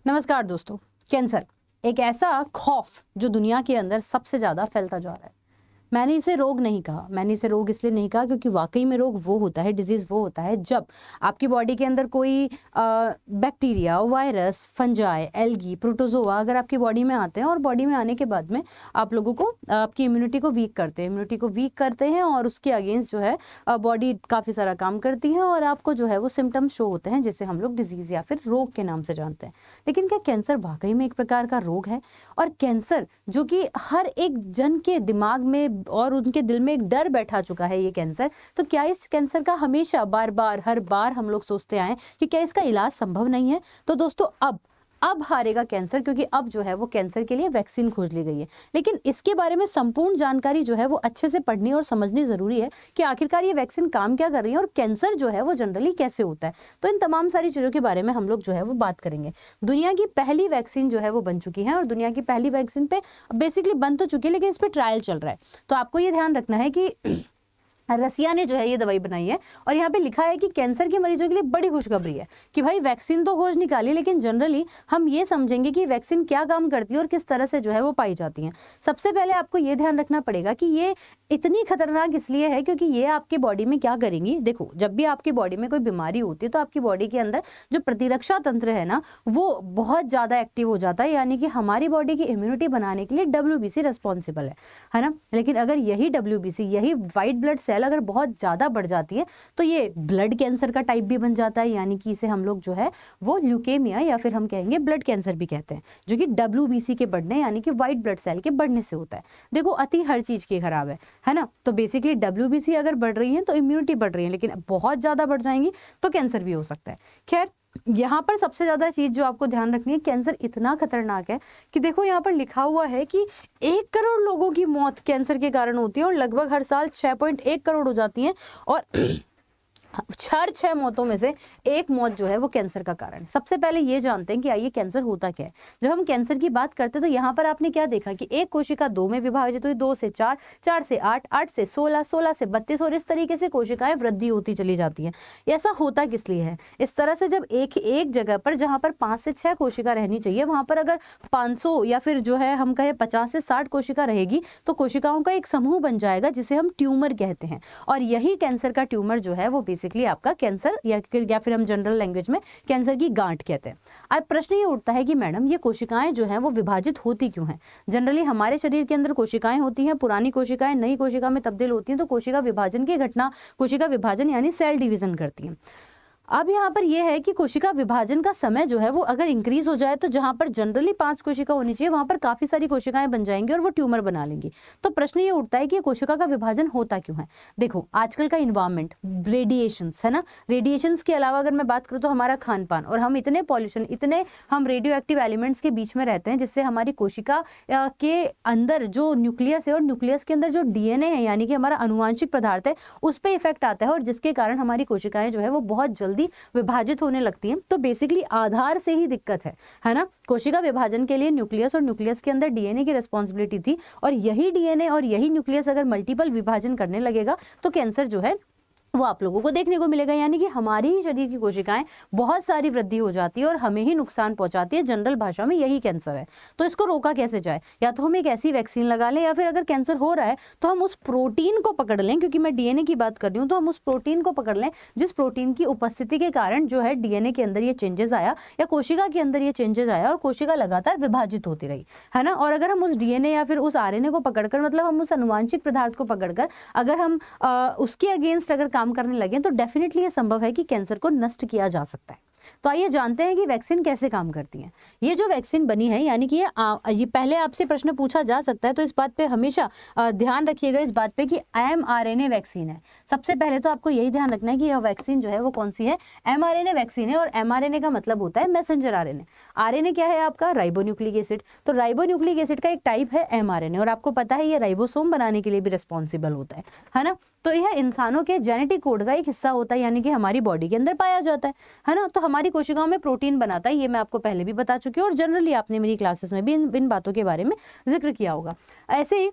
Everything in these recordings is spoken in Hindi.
नमस्कार दोस्तों। कैंसर एक ऐसा खौफ जो दुनिया के अंदर सबसे ज्यादा फैलता जा रहा है। मैंने इसे रोग नहीं कहा, मैंने इसे रोग इसलिए नहीं कहा क्योंकि वाकई में रोग वो होता है, डिजीज वो होता है जब आपकी बॉडी के अंदर कोई bacteria, virus, fungi, algae, protozoa अगर आपकी बॉडी में आते हैं और बॉडी में आने के बाद में आप लोगों को आपकी इम्यूनिटी को वीक करते हैं और उसके अगेंस्ट जो है बॉडी काफ़ी सारा काम करती है और आपको जो है वो सिम्टम्स शो होते हैं जिसे हम लोग डिजीज या फिर रोग के नाम से जानते हैं। लेकिन क्या कैंसर वाकई में एक प्रकार का रोग है? और कैंसर जो कि हर एक जन के दिमाग में और उनके दिल में एक डर बैठा चुका है, ये कैंसर, तो क्या इस कैंसर का हमेशा बार बार हर बार हम लोग सोचते आए कि क्या इसका इलाज संभव नहीं है? तो दोस्तों अब हारेगा कैंसर, क्योंकि अब जो है वो कैंसर के लिए वैक्सीन खोज ली गई है। लेकिन इसके बारे में संपूर्ण जानकारी जो है वो अच्छे से पढ़नी और समझनी जरूरी है कि आखिरकार ये वैक्सीन काम क्या कर रही है और कैंसर जो है वो जनरली कैसे होता है। तो इन तमाम सारी चीजों के बारे में हम लोग जो है वो बात करेंगे। दुनिया की पहली वैक्सीन जो है वो बन चुकी है और दुनिया की पहली वैक्सीन पे बेसिकली बन तो चुकी है लेकिन इस पर ट्रायल चल रहा है। तो आपको ये ध्यान रखना है कि रसिया ने जो है ये दवाई बनाई है और यहाँ पे लिखा है कि कैंसर के मरीजों के लिए बड़ी खुशखबरी है कि भाई वैक्सीन तो खोज निकाली, लेकिन जनरली हम ये समझेंगे कि वैक्सीन क्या काम करती है और किस तरह से जो है वो पाई जाती है। सबसे पहले आपको ये ध्यान रखना पड़ेगा कि ये इतनी खतरनाक इसलिए है क्योंकि ये आपके बॉडी में क्या करेंगी। देखो, जब भी आपकी बॉडी में कोई बीमारी होती है तो आपकी बॉडी के अंदर जो प्रतिरक्षा तंत्र है ना वो बहुत ज्यादा एक्टिव हो जाता है, यानी कि हमारी बॉडी की इम्यूनिटी बनाने के लिए WBC रिस्पॉन्सिबल है ना। लेकिन अगर यही WBC, यही व्हाइट ब्लड सेल अगर बहुत ज्यादा बढ़ जाती है तो ये ब्लड कैंसर का टाइप भी बन जाता है, यानी कि इसे हम लोग जो है वो ल्यूकेमिया या फिर हम कहेंगे ब्लड कैंसर भी कहते हैं, जो कि WBC के बढ़ने यानी कि व्हाइट ब्लड सेल के बढ़ने से होता है। देखो, अति हर चीज की खराब है ना। तो बेसिकली WBC अगर बढ़ रही है तो इम्यूनिटी बढ़ रही है, लेकिन बहुत ज्यादा बढ़ जाएंगी तो कैंसर भी हो सकता है। खैर, यहाँ पर सबसे ज्यादा चीज जो आपको ध्यान रखनी है, कैंसर इतना खतरनाक है कि देखो यहाँ पर लिखा हुआ है कि 1 करोड़ लोगों की मौत कैंसर के कारण होती है और लगभग हर साल 6.1 करोड़ हो जाती है और हर 6 मौतों में से 1 मौत जो है वो कैंसर का कारण। सबसे पहले ये जानते हैं कि आइए कैंसर होता क्या है। जब हम कैंसर की बात करते हैं तो यहाँ पर आपने क्या देखा कि एक कोशिका 2 में विभाजित हुई, 2 से 4, 4 से 8, 8 से 16, 16 से 32 और इस तरीके से कोशिकाएं वृद्धि होती चली जाती हैं। ऐसा होता किस लिए है? इस तरह से जब एक जगह पर जहाँ पर 5 से 6 कोशिका रहनी चाहिए वहां पर अगर 500 या फिर जो है हम कहे 50 से 60 कोशिका रहेगी तो कोशिकाओं का एक समूह बन जाएगा जिसे हम ट्यूमर कहते हैं। और यही कैंसर का ट्यूमर जो है वो बेसिकली आपका कैंसर या फिर हम जनरल लैंग्वेज में कैंसर की गांठ कहते हैं। अब प्रश्न ये उठता है कि मैडम ये कोशिकाएं जो हैं वो विभाजित होती क्यों हैं? जनरली हमारे शरीर के अंदर कोशिकाएं होती हैं, पुरानी कोशिकाएं नई कोशिका में तब्दील होती हैं तो कोशिका विभाजन की घटना, कोशिका विभाजन यानी सेल डिवीजन करती हैं। अब यहाँ पर यह है कि कोशिका विभाजन का समय जो है वो अगर इंक्रीज हो जाए तो जहां पर जनरली 5 कोशिका होनी चाहिए वहां पर काफी सारी कोशिकाएं बन जाएंगी और वो ट्यूमर बना लेंगी। तो प्रश्न ये उठता है कि कोशिका का विभाजन होता क्यों है? देखो, आजकल का इन्वायरमेंट, रेडिएशंस है ना, रेडिएशंस के अलावा अगर मैं बात करूँ तो हमारा खान पान और हम इतने पॉल्यूशन, इतने हम रेडियो एक्टिव एलिमेंट्स के बीच में रहते हैं जिससे हमारी कोशिका के अंदर जो न्यूक्लियस है और न्यूक्लियस के अंदर जो DNA है यानी कि हमारा अनुवांशिक पदार्थ है उस पर इफेक्ट आता है और जिसके कारण हमारी कोशिकाएं जो है वो बहुत जल्दी विभाजित होने लगती हैं। तो बेसिकली आधार से ही दिक्कत है ना। कोशिका विभाजन के लिए न्यूक्लियस और न्यूक्लियस के अंदर DNA की रिस्पॉन्सिबिलिटी थी और यही DNA और यही न्यूक्लियस अगर मल्टीपल विभाजन करने लगेगा तो कैंसर जो है वो आप लोगों को देखने को मिलेगा, यानी कि हमारी ही शरीर की कोशिकाएं बहुत सारी वृद्धि हो जाती है और हमें ही नुकसान पहुंचाती है। जनरल भाषा में यही कैंसर है। तो इसको रोका कैसे जाए? या तो हम एक ऐसी वैक्सीन लगा लें या फिर अगर कैंसर हो रहा है तो हम उस प्रोटीन को पकड़ लें, क्योंकि मैं DNA की बात कर रही हूँ, तो हम उस प्रोटीन को पकड़ लें जिस प्रोटीन की उपस्थिति के कारण जो है DNA के अंदर ये चेंजेस आया या कोशिका के अंदर ये चेंजेस आया और कोशिका लगातार विभाजित होती रही, है ना। और अगर हम उस DNA या फिर उस RNA को पकड़कर, मतलब हम उस अनुवांशिक पदार्थ को पकड़कर अगर हम उसके अगेंस्ट अगर काम करने लगे तो डेफिनेटली ये संभव है कि कैंसर को नष्ट किया जा सकता है। तो आइए जानते हैं कि वैक्सीन कैसे काम करती है। ये जो वैक्सीन बनी है, यानी कि ये पहले आपसे प्रश्न पूछा जा सकता है तो इस बात पे हमेशा ध्यान रखिएगा इस बात पे कि mRNA वैक्सीन है। सबसे पहले तो आपको यही ध्यान रखना है कि यह वैक्सीन जो है वो कौन सी है, mRNA वैक्सीन है। और mRNA का मतलब होता है मैसेंजर RNA। RNA क्या है आपका? Ribonucleic acid. तो राइबोन्यूक्लिक एसिड का एक टाइप है mRNA और आपको पता है ये राइबोसोम बनाने के लिए भी रिस्पॉन्सिबल होता है ना। तो यह इंसानों के जेनेटिक कोड का एक हिस्सा होता है, यानी कि हमारी बॉडी के अंदर पाया जाता है ना। तो हमारी कोशिकाओं में प्रोटीन बनाता है, ये मैं आपको पहले भी बता चुकी हूँ और जनरली आपने मेरी क्लासेस में भी इन बातों के बारे में जिक्र किया होगा। ऐसे ही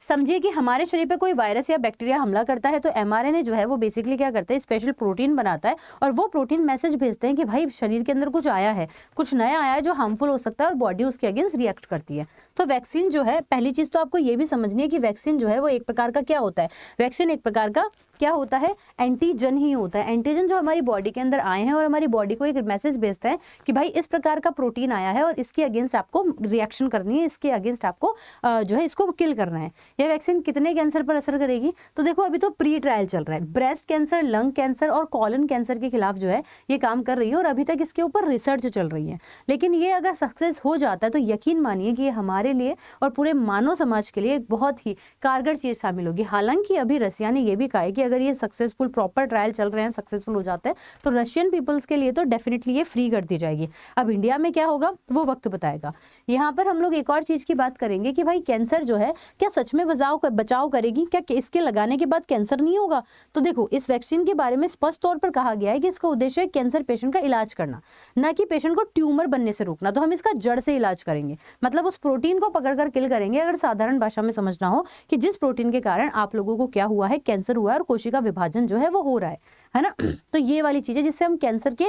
समझिए कि हमारे शरीर पे कोई वायरस या बैक्टीरिया हमला करता है तो mRNA जो है वो बेसिकली क्या करता है, स्पेशल प्रोटीन बनाता है और वो प्रोटीन मैसेज भेजते हैं कि भाई शरीर के अंदर कुछ आया है, कुछ नया आया है जो हार्मफुल हो सकता है और बॉडी उसके अगेंस्ट रिएक्ट करती है। तो वैक्सीन जो है, पहली चीज तो आपको ये भी समझनी है कि वैक्सीन जो है वो एक प्रकार का क्या होता है, वैक्सीन एक प्रकार का क्या होता है, एंटीजन ही होता है। एंटीजन जो हमारी बॉडी के अंदर आए हैं और हमारी बॉडी को एक मैसेज भेजता है कि भाई इस प्रकार का प्रोटीन आया है और इसके अगेंस्ट आपको रिएक्शन करनी है, इसके अगेंस्ट आपको जो है इसको किल करना है। यह वैक्सीन कितने कैंसर पर असर करेगी, तो देखो अभी तो प्री ट्रायल चल रहा है, ब्रेस्ट कैंसर, लंग कैंसर और कॉलन कैंसर के खिलाफ जो है ये काम कर रही है और अभी तक इसके ऊपर रिसर्च चल रही है। लेकिन ये अगर सक्सेस हो जाता है तो यकीन मानिए कि ये हमारे लिए और पूरे मानव समाज के लिए एक बहुत ही कारगर चीज शामिल होगी। हालांकि अभी रसिया ने यह भी कहा है कि अगर ये सक्सेसफुल प्रॉपर ट्रायल चल रहे हैं, सक्सेसफुल हो जाते हैं तो रशियन पीपल्स के लिए तो डेफिनेटली ये फ्री कर दी जाएगी। अब इंडिया में क्या होगा वो वक्त बताएगा। यहाँ पर हम लोग एक और चीज की बात करेंगे कि भाई कैंसर जो है क्या सच में बचाव करेगी, क्या इसके लगाने के बाद कैंसर नहीं होगा। तो देखो इस वैक्सीन के बारे में स्पष्ट तौर पर कहा गया है कि इसका उद्देश्य है कैंसर पेशेंट का इलाज करना, ना कि पेशेंट को ट्यूमर बनने से रोकना। तो हम इसका जड़ से इलाज करेंगे, मतलब उस प्रोटीन को पकड़कर किल करेंगे। अगर साधारण भाषा में समझना हो कि जिस प्रोटीन के कारण आप लोगों को क्या हुआ है, कैंसर हुआ है और कोशिका विभाजन जो है वो हो रहा है ना। तो ये वाली चीज है जिससे हम कैंसर के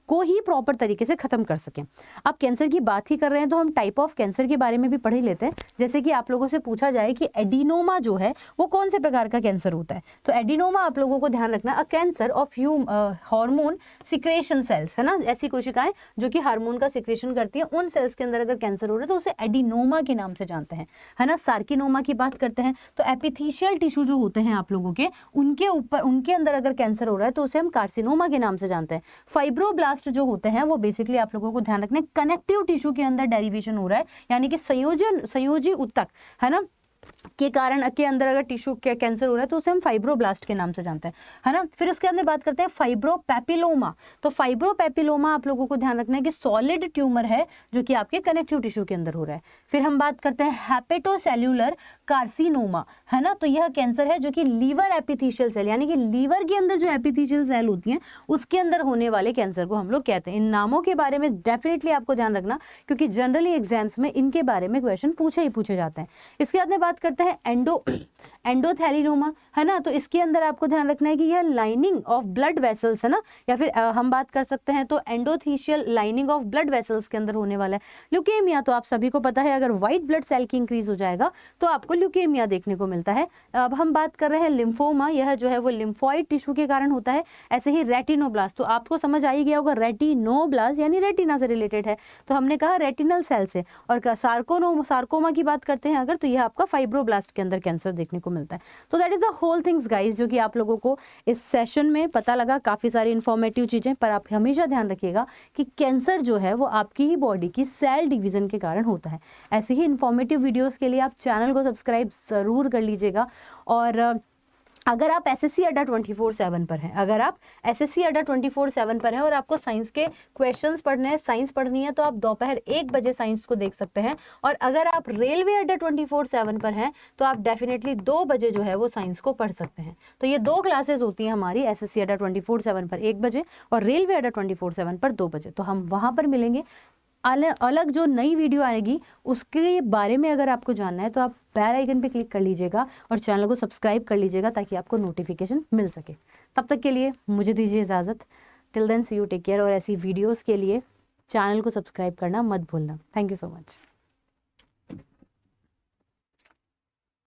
को ही प्रॉपर तरीके से खत्म कर सकें। अब कैंसर की बात ही कर रहे हैं तो हम टाइप ऑफ कैंसर के बारे में भी पढ़ ही लेते हैं। जैसे कि आप लोगों से पूछा जाए कि एडिनोमा जो है वो कौन से प्रकार का कैंसर होता है, तो एडिनोमा आप लोगों को ध्यान रखना a cancer of hormone secretion cells, है ना। ऐसी कोशिकाएं जो कि हार्मोन का सिक्रेशन करती है, उन सेल्स के अंदर अगर कैंसर हो रहा है तो उसे एडिनोमा के नाम से जानते हैं, है ना। सार्किनोमा की बात करते हैं तो एपिथेशियल टिश्यू जो होते हैं आप लोगों के, उनके ऊपर उनके अंदर अगर कैंसर हो रहा है तो उसे हम कार्सिनोमा के नाम से जानते हैं। फाइब्रोब्लास्ट जो होते हैं वो बेसिकली आप लोगों को ध्यान रखना कनेक्टिव टिश्यू के अंदर डेरिवेशन हो रहा है, यानी कि संयोजी ऊतक, है ना, के कारण के अंदर अगर टिश्यू के कैंसर हो रहा है तो उसे हम फाइब्रोब्लास्ट के नाम से जानते हैं, है ना। फिर उसके अंदर बात करते हैं फाइब्रोपैपिलोमा। तो फाइब्रोपैपिलोमा आप लोगों को ध्यान रखना है कि सॉलिड ट्यूमर है जो कि आपके कनेक्टिव टिश्यू के अंदर हो रहा है। फिर हम बात करते हैं हेपेटोसेल्युलर कार्सिनोमा, है ना। तो यह कैंसर है जो कि लीवर एपिथेशियल सेल, यानी कि लीवर के अंदर जो एपिथेशियल सेल होती हैं उसके अंदर होने वाले कैंसर को हम लोग कहते हैं। इन नामों के बारे में डेफिनेटली आपको ध्यान रखना क्योंकि जनरली एग्जाम्स में इनके बारे में क्वेश्चन पूछे जाते हैं। इसके बाद में बात करते हैं एंडोथेलिनोमा, है ना। तो इसके अंदर आपको ध्यान रखना है कि यह लाइनिंग ऑफ ब्लड वेसल्स, है ना, या फिर हम बात कर सकते हैं तो एंडोथेशियल लाइनिंग ऑफ ब्लड वेसल्स के अंदर होने वाला है। ल्यूकेमिया तो आप सभी को पता है, अगर व्हाइट ब्लड सेल की इंक्रीज हो जाएगा तो आपको ल्यूकेमिया देखने को मिलता है। अब हम बात कर रहे हैं लिम्फोमा, यह जो है वो लिम्फोइड टिश्यू के कारण होता है। ऐसे ही रेटिनोब्लास्ट, तो आपको समझ आ ही गया होगा रेटिनोब्लास्ट यानी रेटिना से रिलेटेड है, तो हमने कहा रेटिनल सेल से। और सार्कोमा की बात करते हैं अगर, तो यह आपका फाइब्रोब्लास्ट के अंदर कैंसर देखने को मिलता है। तो that is the whole things guys जो कि आप लोगों को इस सेशन में पता लगा, काफी सारी इंफॉर्मेटिव चीजें। पर आप हमेशा ध्यान रखिएगा कि कैंसर जो है वो आपकी ही बॉडी की सेल डिवीजन के कारण होता है। ऐसे ही इंफॉर्मेटिव वीडियोस के लिए आप चैनल को सब्सक्राइब जरूर कर लीजिएगा। और अगर आप SSC अड्डा 24/7 पर हैं, अगर आप SSC अड्डा 24/7 पर हैं और आपको साइंस के क्वेश्चंस पढ़ने हैं, साइंस पढ़नी है, तो आप दोपहर 1 बजे साइंस को देख सकते हैं। और अगर आप रेलवे अड्डा 24/7 पर हैं तो आप डेफिनेटली 2 बजे जो है वो साइंस को पढ़ सकते हैं। तो ये 2 क्लासेस होती हैं हमारी, SSC अड्डा 24/7 पर 1 बजे और रेलवे अड्डा 24/7 पर 2 बजे। तो हम वहाँ पर मिलेंगे। अलग जो नई वीडियो आएगी उसके बारे में अगर आपको जानना है तो आप बेल आइकन पे क्लिक कर लीजिएगा और चैनल को सब्सक्राइब कर लीजिएगा ताकि आपको नोटिफिकेशन मिल सके। तब तक के लिए मुझे दीजिए इजाज़त। Till then see you, take care. और ऐसी वीडियोस के लिए चैनल को सब्सक्राइब करना मत भूलना। Thank you so much.